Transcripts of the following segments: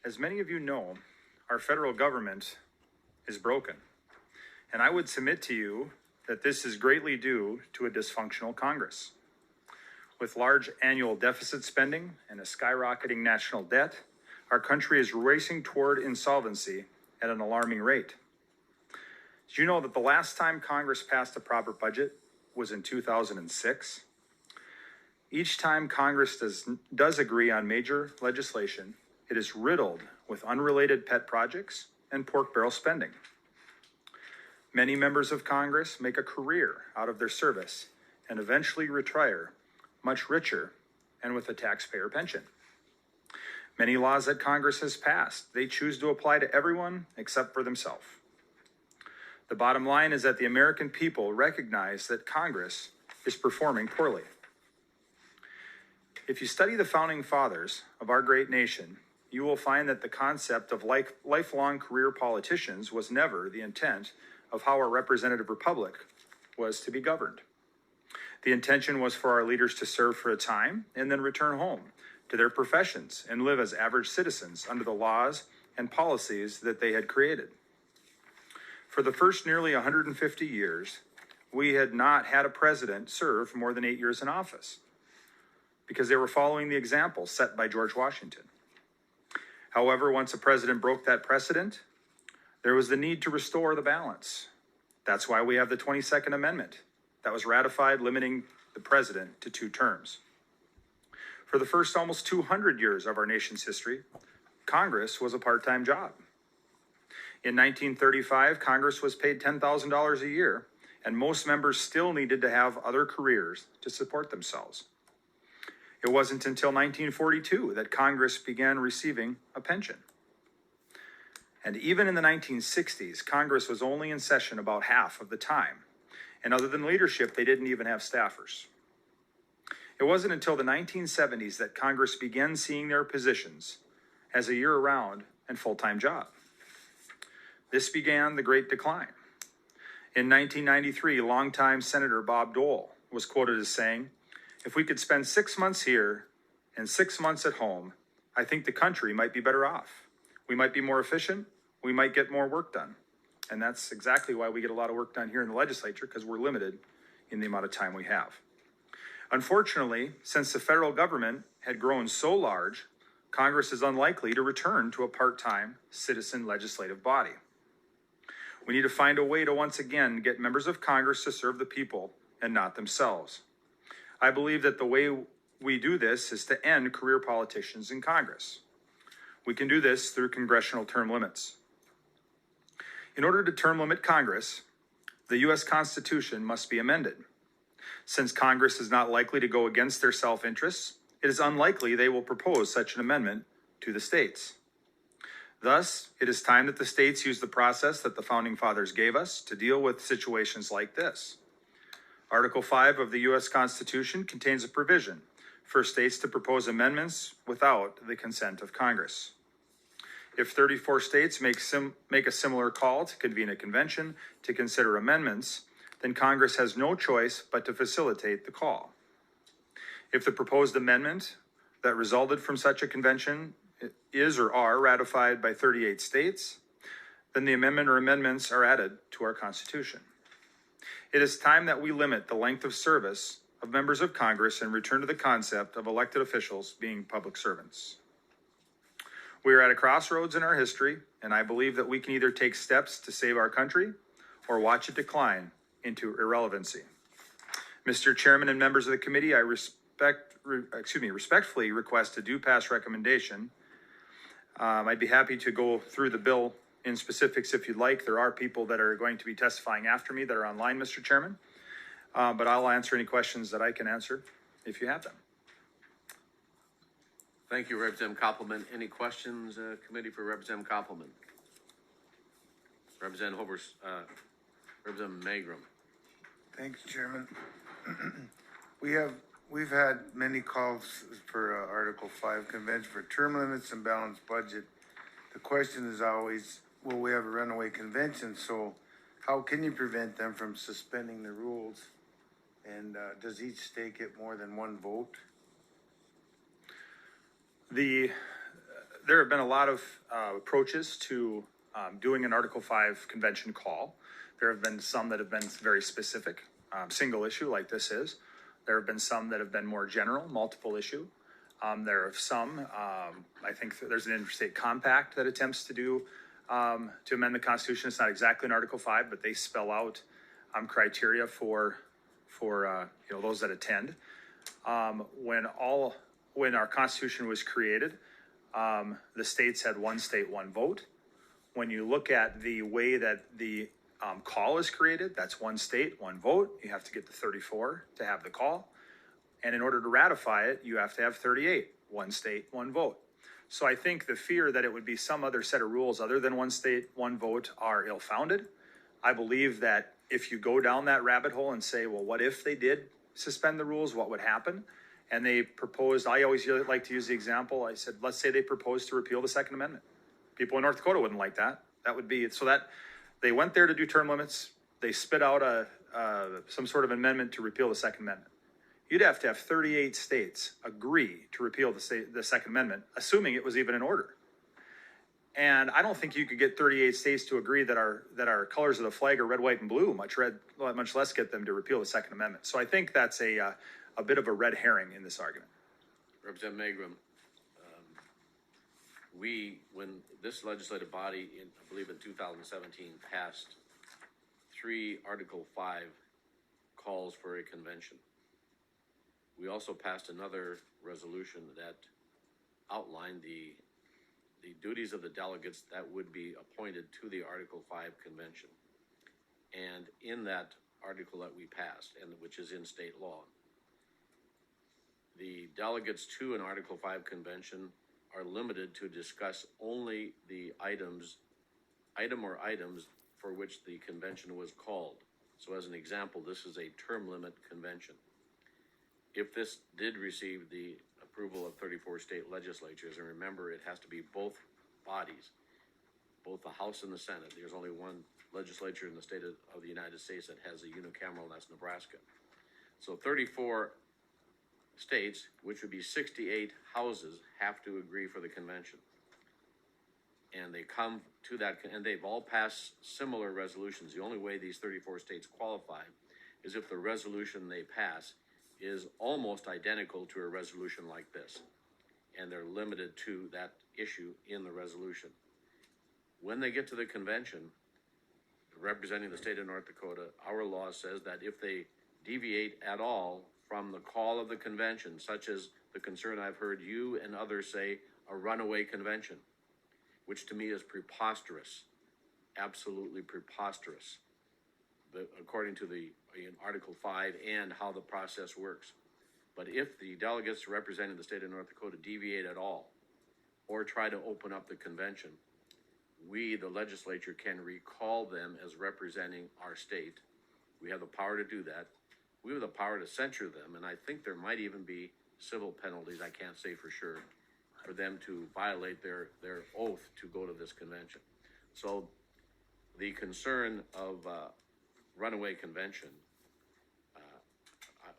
As many of you know, our federal government is broken, and I would submit to you that this is greatly due to a dysfunctional Congress. With large annual deficit spending and a skyrocketing national debt, our country is racing toward insolvency at an alarming rate. Did you know that the last time Congress passed a proper budget was in 2006? Each time Congress does agree on major legislation, it is riddled with unrelated pet projects and pork barrel spending. Many members of Congress make a career out of their service and eventually retire much richer and with a taxpayer pension. Many laws that Congress has passed, they choose to apply to everyone except for themselves. The bottom line is that the American people recognize that Congress is performing poorly. If you study the founding fathers of our great nation, you will find that the concept of lifelong career politicians was never the intent of how our representative republic was to be governed. The intention was for our leaders to serve for a time and then return home to their professions and live as average citizens under the laws and policies that they had created. For the first nearly 150 years, we had not had a president serve more than 8 years in office because they were following the example set by George Washington. However, once a president broke that precedent, there was the need to restore the balance. That's why we have the 22nd Amendment that was ratified, limiting the president to 2 terms. For the first almost 200 years of our nation's history, Congress was a part-time job. In 1935, Congress was paid $10,000 a year, and most members still needed to have other careers to support themselves. It wasn't until 1942 that Congress began receiving a pension. And even in the 1960s, Congress was only in session about half of the time. And other than leadership, they didn't even have staffers. It wasn't until the 1970s that Congress began seeing their positions as a year-round and full-time job. This began the Great Decline. In 1993, longtime Senator Bob Dole was quoted as saying, "If we could spend 6 months here and 6 months at home, I think the country might be better off. We might be more efficient. We might get more work done." And that's exactly why we get a lot of work done here in the legislature, because we're limited in the amount of time we have. Unfortunately, since the federal government had grown so large, Congress is unlikely to return to a part-time citizen legislative body. We need to find a way to once again get members of Congress to serve the people and not themselves. I believe that the way we do this is to end career politicians in Congress. We can do this through congressional term limits. In order to term limit Congress, the U.S. Constitution must be amended. Since Congress is not likely to go against their self-interests, it is unlikely they will propose such an amendment to the states. Thus, it is time that the states use the process that the Founding Fathers gave us to deal with situations like this. Article 5 of the U.S. Constitution contains a provision for states to propose amendments without the consent of Congress. If 34 states make a similar call to convene a convention to consider amendments, then Congress has no choice but to facilitate the call. If the proposed amendment that resulted from such a convention is or are ratified by 38 states, then the amendment or amendments are added to our Constitution. It is time that we limit the length of service of members of Congress and return to the concept of elected officials being public servants. We are at a crossroads in our history, and I believe that we can either take steps to save our country or watch it decline into irrelevancy. Mr. Chairman and members of the committee, I respectfully request a do pass recommendation. I'd be happy to go through the bill in specifics if you'd like. There are people that are going to be testifying after me that are online, Mr. Chairman, but I'll answer any questions that I can answer if you have them. Thank you, Representative Koppelman. Any questions, committee, for Representative Koppelman? Representative Magrum. Thanks, Chairman. We've had many calls for Article 5 convention for term limits and balanced budget. The question is always, will we have a runaway convention? So how can you prevent them from suspending the rules? And does each state get more than one vote? The there have been a lot of approaches to doing an Article 5 convention call. There have been some that have been very specific, single issue like this is. There have been some that have been more general, multiple issue. There are some, I think there's an interstate compact that attempts to do, to amend the Constitution. It's not exactly in Article 5, but they spell out criteria for those that attend. When our Constitution was created, the states had one state, one vote. When you look at the way that the call is created, that's one state, one vote. You have to get to 34 to have the call. And in order to ratify it, you have to have 38, one state, one vote. So I think the fear that it would be some other set of rules other than one state, one vote are ill-founded. I believe that if you go down that rabbit hole and say, well, what if they did suspend the rules, what would happen? And they proposed, I always like to use the example, I said, let's say they proposed to repeal the Second Amendment. People in North Dakota wouldn't like that. That would be, so that they went there to do term limits. They spit out some sort of amendment to repeal the Second Amendment. You'd have to have 38 states agree to repeal the Second Amendment, assuming it was even in order. And I don't think you could get 38 states to agree that our colors of the flag are red, white, and blue, much less get them to repeal the Second Amendment. So I think that's a bit of a red herring in this argument. Representative Magrum, when this legislative body, I believe in 2017, passed 3 Article 5 calls for a convention. We also passed another resolution that outlined the duties of the delegates that would be appointed to the Article 5 convention. And in that article that we passed, and which is in state law, the delegates to an Article 5 convention are limited to discuss only the item or items for which the convention was called. So as an example, this is a term limit convention. If this did receive the approval of 34 state legislatures, and remember, it has to be both bodies, both the House and the Senate. There's only one legislature in the state of the United States that has a unicameral, and that's Nebraska. So 34 states, which would be 68 houses, have to agree for the convention. And they come to that, and they've all passed similar resolutions. The only way these 34 states qualify is if the resolution they pass is almost identical to a resolution like this, and they're limited to that issue in the resolution. When they get to the convention, representing the state of North Dakota, our law says that if they deviate at all from the call of the convention, such as the concern I've heard you and others say, a runaway convention, which to me is preposterous, absolutely preposterous, according to the Article 5 and how the process works. But if the delegates representing the state of North Dakota deviate at all or try to open up the convention, we, the legislature, can recall them as representing our state. We have the power to do that. We have the power to censure them, and I think there might even be civil penalties, I can't say for sure, for them to violate their oath to go to this convention. So the concern of runaway convention,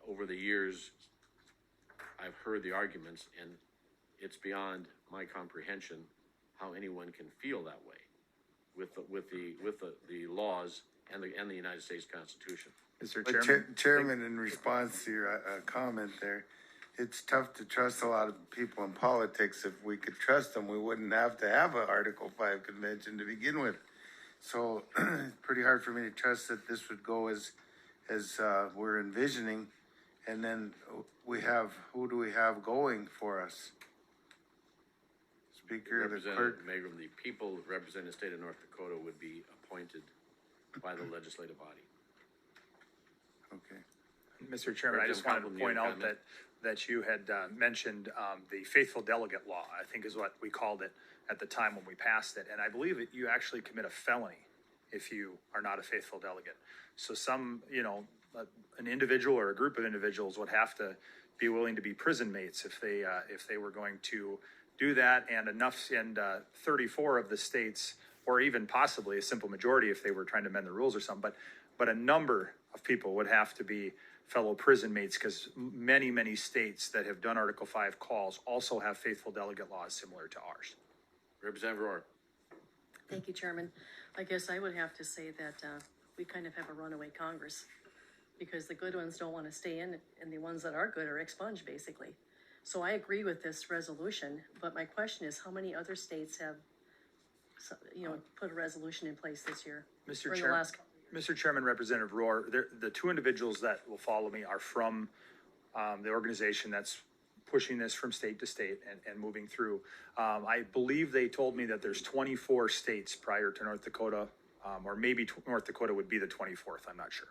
over the years, I've heard the arguments, and it's beyond my comprehension how anyone can feel that way with the laws and the United States Constitution. Mr. Chairman. Chairman, in response to your comment there, it's tough to trust a lot of people in politics. If we could trust them, we wouldn't have to have an Article 5 convention to begin with. So it's pretty hard for me to trust that this would go as we're envisioning. And then who do we have going for us? Speaker, the clerk. Magrum, the people representing the state of North Dakota would be appointed by the legislative body. Okay. Mr. Chairman, I just wanted to point out that you had mentioned the Faithful Delegate Law, I think is what we called it at the time when we passed it. And I believe that you actually commit a felony if you are not a faithful delegate. So an individual or a group of individuals would have to be willing to be prison mates if they were going to do that, and 34 of the states, or even possibly a simple majority if they were trying to amend the rules or something, but a number of people would have to be fellow prison mates, because many states that have done Article 5 calls also have faithful delegate laws similar to ours. Representative Rohr. Thank you, Chairman. I guess I would have to say that we kind of have a runaway Congress because the good ones don't want to stay in and the ones that are good are expunged, basically. So I agree with this resolution, but my question is how many other states have, put a resolution in place this year? Mr. Or in the Chair, last couple of years? Mr. Chairman, Representative Rohr, the two individuals that will follow me are from the organization that's pushing this from state to state and moving through. I believe they told me that there's 24 states prior to North Dakota, or maybe North Dakota would be the 24th, I'm not sure.